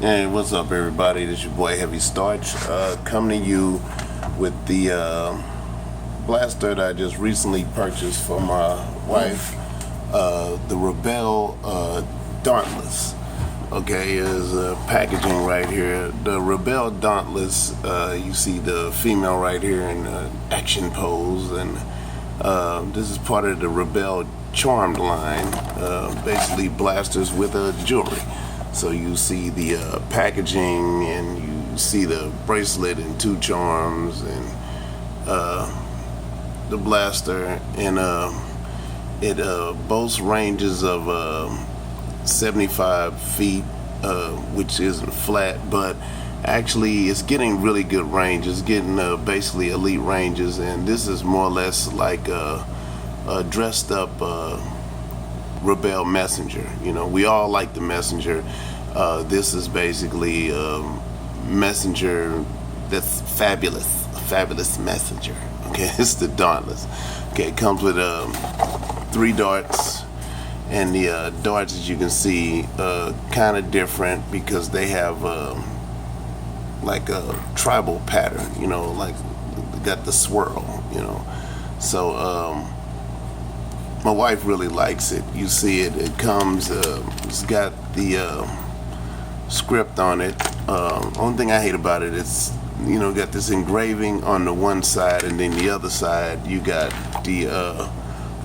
Hey, what's up, everybody? This is your boy Heavy Starch, coming to you with the blaster that I just recently purchased for my wife, the Rebelle Dauntless. Okay, is packaging right here. The Rebelle Dauntless, you see the female right here in action pose, and this is part of the Rebelle Charmed line, basically blasters with jewelry. So you see the packaging, and you see the bracelet and two charms, and the blaster, and it boasts ranges of 75 feet, which isn't flat, but actually it's getting really good range. It's getting basically elite ranges, and this is more or less like a dressed up Rebelle Messenger. You know, we all like the Messenger. This is basically Messenger that's fabulous, a fabulous Messenger. Okay, it's the Dauntless. Okay, it comes with 3 darts, and the darts, as you can see, kind of different because they have like a tribal pattern. You know, like got the swirl. You know, so. My wife really likes it. You see it. It comes. It's got the script on it. Only thing I hate about it is, you know, got this engraving on the one side, and then the other side you got the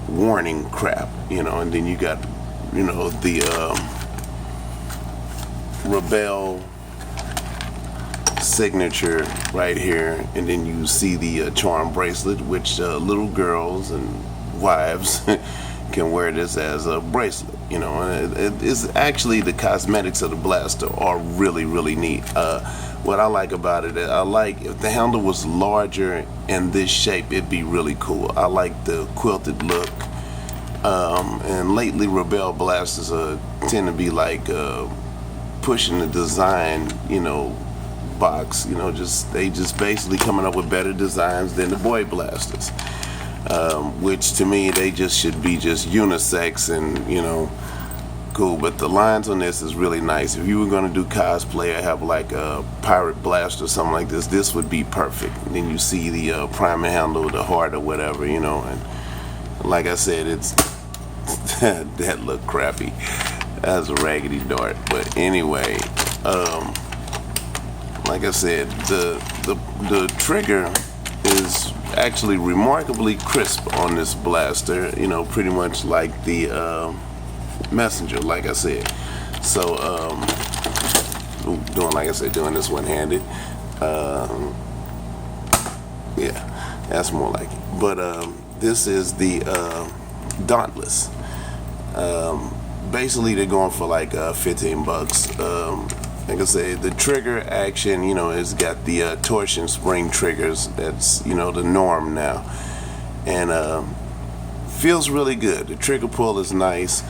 warning crap. You know, and then you got, you know, the Rebelle signature right here, and then you see the charm bracelet, which little girls and wives can wear this as a bracelet, you know. And it's actually, the cosmetics of the blaster are really, really neat. What I like about it, I like if the handle was larger in this shape, it'd be really cool. I like the quilted look, and lately Rebelle blasters tend to be like pushing the design, you know, box. You know, they just basically coming up with better designs than the boy blasters. Which to me, they just should be just unisex and, you know, cool. But the lines on this is really nice. If you were going to do cosplay or have like a pirate blast or something like this would be perfect. And then you see the primer handle, the heart or whatever, you know. And like I said, it's that look crappy. That's a raggedy dart. But anyway, like I said, the trigger is actually remarkably crisp on this blaster, you know, pretty much like the Messenger, like I said. So doing this one-handed, yeah, that's more like it. But this is the Dauntless. Basically they're going for like $15. Like I say, the trigger action, you know, it's got the torsion spring triggers. That's, you know, the norm now, and feels really good. The trigger pull is nice.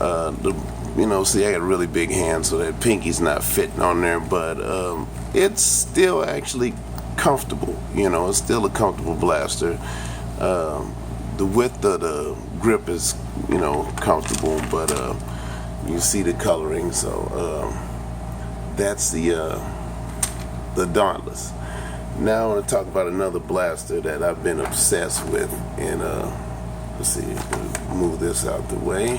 You know, see, I got a really big hand, so that pinky's not fitting on there, but it's still actually comfortable. You know, it's still a comfortable blaster. The width of the grip is, you know, comfortable, but you see the coloring, so. That's the Dauntless. Now I want to talk about another blaster that I've been obsessed with, and let's see, move this out the way.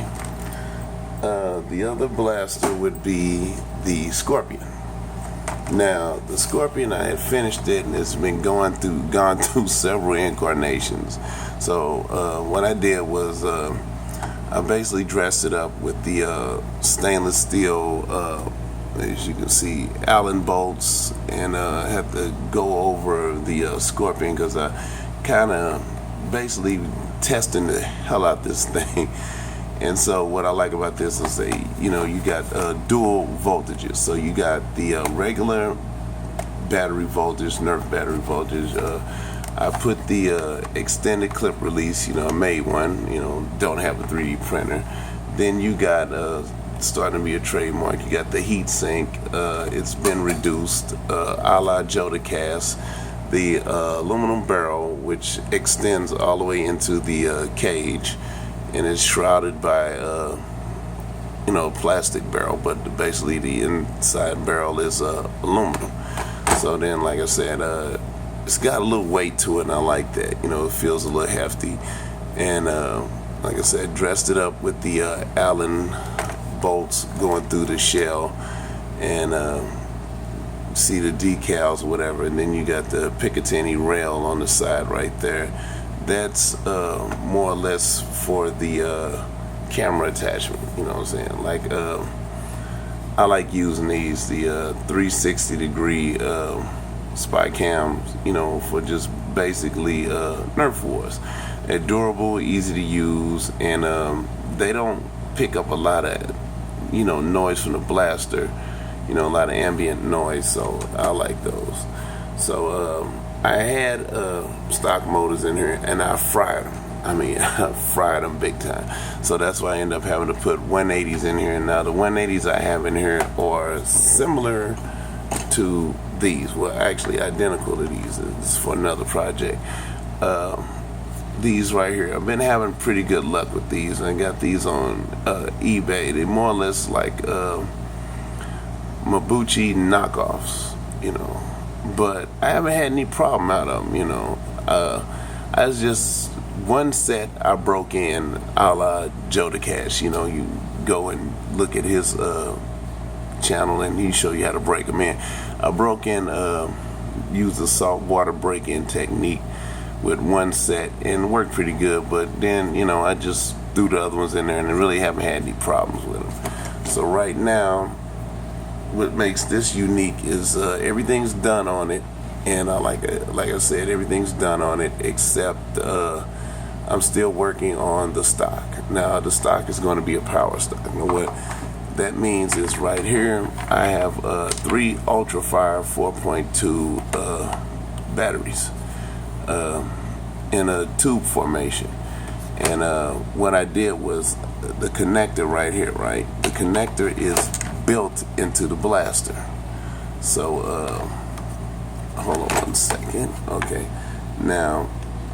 The other blaster would be the Skorpion. Now the Skorpion, I had finished it, and it's been gone through several incarnations. So what I did was I basically dressed it up with the stainless steel. As you can see, Allen bolts, and had to go over the Skorpion because I kind of basically testing the hell out this thing. And so what I like about this is you know, you got dual voltages. So you got the regular battery voltage, Nerf battery voltage. I put the extended clip release, you know, I made one, you know, don't have a 3D printer. Then you got starting to be a trademark. You got the heat sink. It's been reduced, a la Jodacast. The aluminum barrel, which extends all the way into the cage, and is shrouded by plastic barrel, but basically the inside barrel is aluminum. So then, like I said, it's got a little weight to it, and I like that. It feels a little hefty. And like I said, dressed it up with the Allen bolts going through the shell, and see the decals or whatever. And then you got the Picatinny rail on the side right there. That's more or less for the camera attachment. You know what I'm saying? Like I like using these, the 360-degree spy cams, for just basically Nerf wars. They're durable, easy to use, and they don't pick up a lot of noise from the blaster, a lot of ambient noise, so I like those. So I had stock motors in here, and I fried them. I mean, I fried them big time. So that's why I ended up having to put 180s in here. And now the 180s I have in here are similar to these. Well, actually identical to these. It's for another project. These right here, I've been having pretty good luck with these. I got these on eBay. They're more or less like Mabuchi knockoffs, but I haven't had any problem out of them. I was just one set I broke in a la Joe the Cash. You go and look at his channel and he show you how to break them in. I broke in, used the saltwater break-in technique with one set and worked pretty good, but then I just threw the other ones in there and I really haven't had any problems with them. So right now, what makes this unique is everything's done on it, and like I said, everything's done on it except I'm still working on the stock. Now the stock is going to be a power stock. What that means is right here I have 3 Ultrafire 4.2 batteries in a tube formation. And what I did was the connector right here, right? The connector is built into the blaster. So hold on one second. Okay, now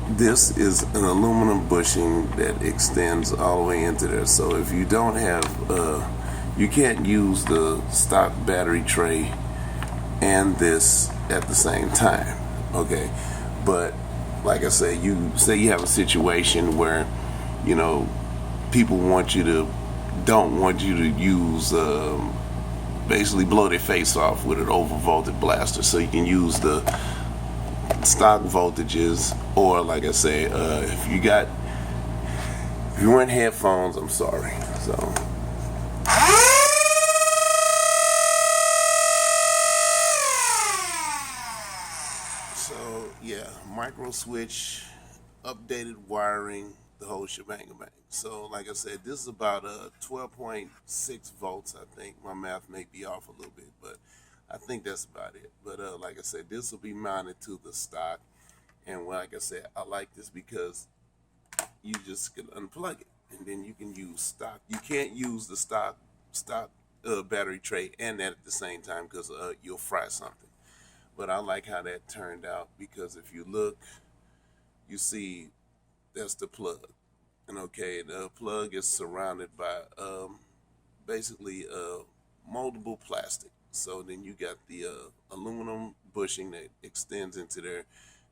this is an aluminum bushing that extends all the way into there. So if you don't have you can't use the stock battery tray and this at the same time. Okay, but like I say, you have a situation where people don't want you to use basically blow their face off with an overvolted blaster, so you can use the stock voltages, or like I say, if you weren't headphones, I'm sorry. So yeah, micro switch, updated wiring, the whole shebang bang. So like I said, this is about 12.6 volts. I think my math may be off a little bit, but I think that's about it. But like I said, this will be mounted to the stock, and like I said, I like this because you just can unplug it and then you can use stock. You can't use the stock battery tray and that at the same time, because you'll fry something. But I like how that turned out, because if you look, you see that's the plug. And okay, the plug is surrounded by basically moldable plastic. So then you got the aluminum bushing that extends into there.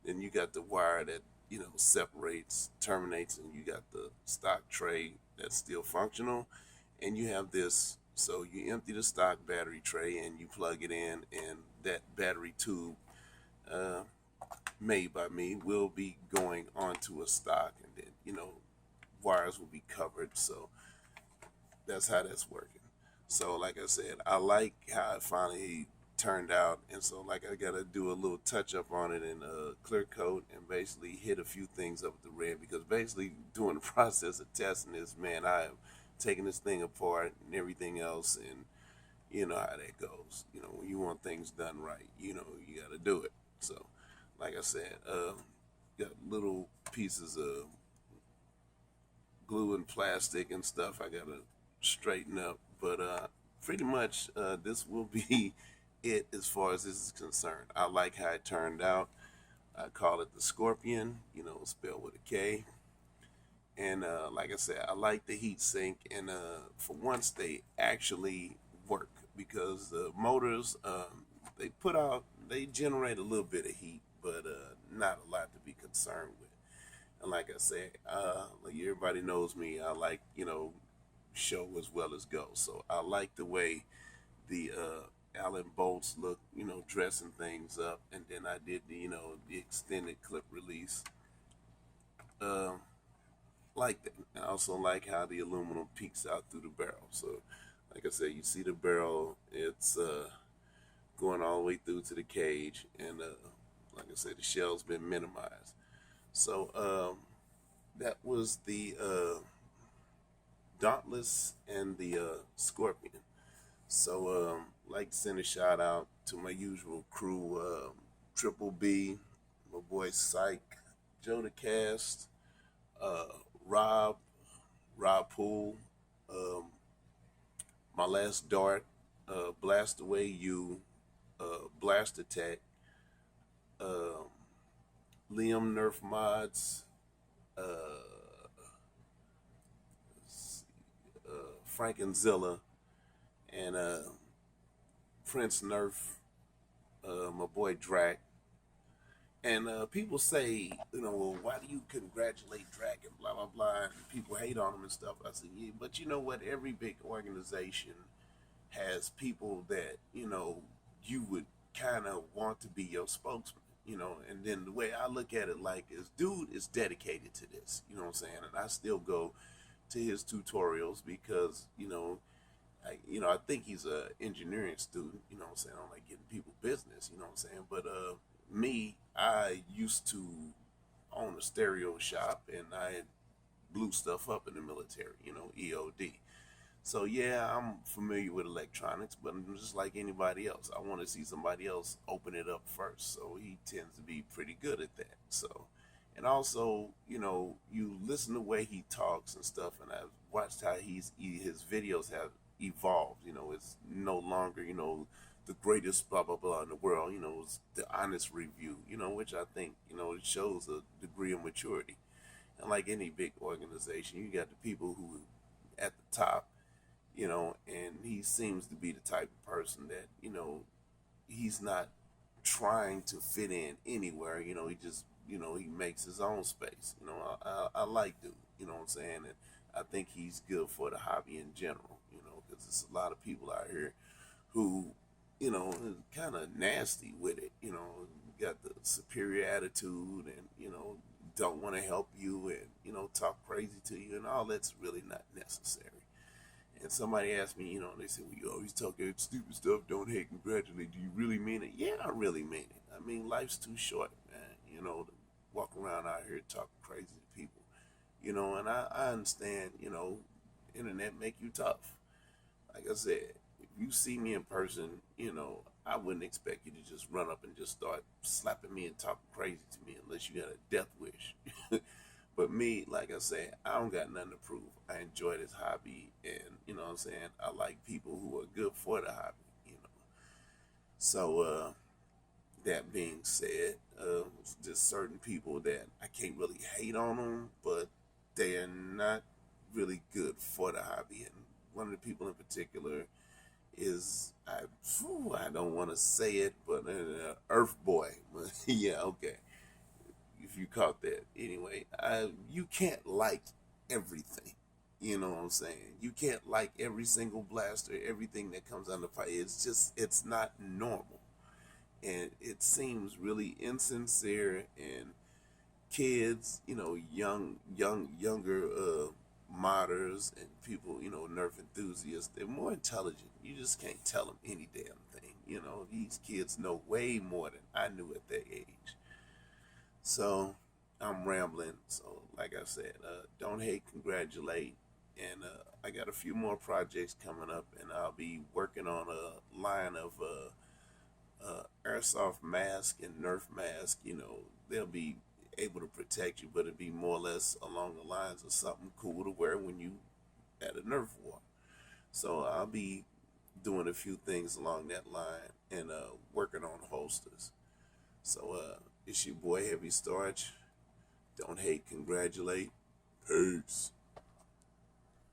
Then you got the wire that separates, terminates, and you got the stock tray that's still functional. And you have this, so you empty the stock battery tray and you plug it in, and that battery tube made by me will be going onto a stock, and then wires will be covered. So that's how that's working. So like I said, I like how it finally turned out, and so like I gotta do a little touch up on it and clear coat and basically hit a few things up with the red, because basically during the process of testing this, man, I am taking this thing apart and everything else, and you know how that goes. When you want things done right, you gotta do it. So like I said, got little pieces of glue and plastic and stuff I gotta straighten up, but pretty much this will be it as far as this is concerned. I like how it turned out. I call it the Skorpion, spelled with a K, And like I said, I like the heat sink, and for once they actually work, because the motors, they generate a little bit of heat, but not a lot to be concerned with. And like I said, like everybody knows me, I like, show as well as go. So I like the way the Allen bolts look, dressing things up, and then I did the extended clip release. Like that. I also like how the aluminum peeks out through the barrel. So, like I said, you see the barrel, it's going all the way through to the cage, and like I said, the shell's been minimized. So that was the Dauntless and the Skorpion. So, like to send a shout out to my usual crew, Triple B, my boy Psych, Joe the Cast, Rob, Rob Poole, my last dart, Blast Away You, Blast Attack, Liam Nerf Mods, Frank and Zilla, and Prince Nerf, my boy Drac. And people say, well, why do you congratulate Drac and blah, blah, blah, and people hate on him and stuff. I said, yeah, but you know what? Every big organization has people that, you would kind of want to be your spokesman, and then the way I look at it, like, is dude is dedicated to this, you know what I'm saying? And I still go to his tutorials because, I think he's a engineering student, you know what I'm saying? I don't like getting people business, you know what I'm saying? But me, I used to own a stereo shop, and I blew stuff up in the military, EOD. So yeah, I'm familiar with electronics, but I'm just like anybody else. I want to see somebody else open it up first. So he tends to be pretty good at that. So, and also, you listen to the way he talks and stuff, and I've watched how his videos have evolved. It's no longer, the greatest blah blah blah in the world. It's the honest review. Which I think, it shows a degree of maturity. And like any big organization, you got the people who at the top, and he seems to be the type of person that, he's not trying to fit in anywhere. He just, he makes his own space. I like dude, you know what I'm saying? And I think he's good for the hobby in general, because there's a lot of people out here who, kind of nasty with it, got the superior attitude and, don't want to help you and, talk crazy to you, and all that's really not necessary. And somebody asked me, they said, well, you always talk that stupid stuff, don't hate, congratulate. Do you really mean it? Yeah, I really mean it. I mean, life's too short, man, to walk around out here talking crazy to people. And I understand, internet make you tough. Like I said, if you see me in person, I wouldn't expect you to just run up and just start slapping me and talking crazy to me unless you got a death wish. But me, like I said, I don't got nothing to prove. I enjoy this hobby, and you know what I'm saying? I like people who are good for the hobby. So, that being said, there's certain people that I can't really hate on them, but they are not really good for the hobby. And one of the people in particular is, I don't want to say it, but Earth Boy. Yeah, okay. If you caught that. Anyway, you can't like everything. You know what I'm saying? You can't like every single blaster, everything that comes out of the fire. It's not normal. And it seems really insincere, and kids, younger modders and people, Nerf enthusiasts, they're more intelligent. You just can't tell them any damn thing. These kids know way more than I knew at their age. So I'm rambling. So like I said, don't hate, congratulate. And I got a few more projects coming up, and I'll be working on a line of airsoft mask and Nerf mask. They'll be able to protect you, but it'd be more or less along the lines of something cool to wear when you at a Nerf war. So I'll be doing a few things along that line, and working on holsters. So it's your boy Heavy Starch. Don't hate, congratulate. Peace.